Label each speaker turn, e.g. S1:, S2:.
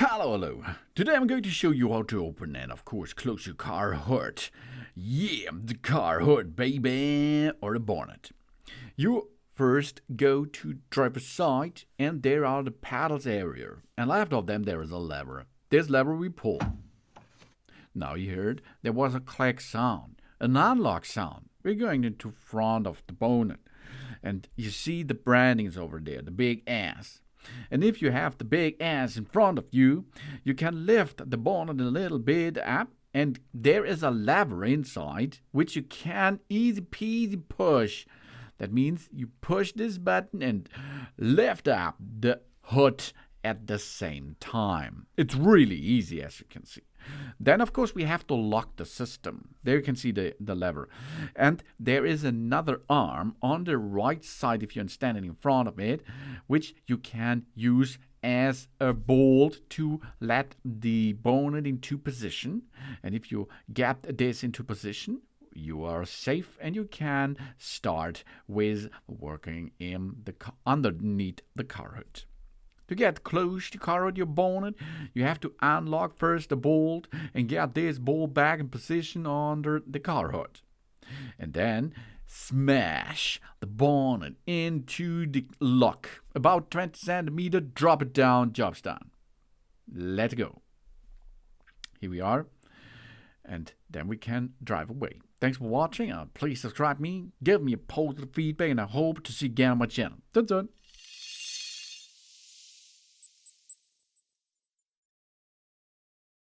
S1: Hello. Today I'm going to show you how to open and of course close your car hood. Yeah, the car hood, baby, or the bonnet. You first go to driver's side and there are the pedals area. And left of them there is a lever. This lever we pull. Now you heard there was a click sound, an unlock sound. We're going into front of the bonnet. And you see the brandings over there, the big S. And if you have the big S in front of you, you can lift the bonnet a little bit up, and there is a lever inside which you can easy peasy push. That means you push this button and lift up the hood at the same time. It's really easy, as you can see. Then, of course, we have to lock the system. There you can see the lever. And there is another arm on the right side, if you're standing in front of it, which you can use as a bolt to let the bonnet into position. And if you get this into position, you are safe and you can start with working in the underneath the car hood. To get close to car hood, your bonnet, you have to unlock first the bolt and get this bolt back in position under the car hood. And then smash the bonnet into the lock. About 20 centimeters, drop it down, job's done. Let go. Here we are. And then we can drive away. Thanks for watching. Please subscribe me, give me a positive feedback, and I hope to see you again on my channel. Dun dun.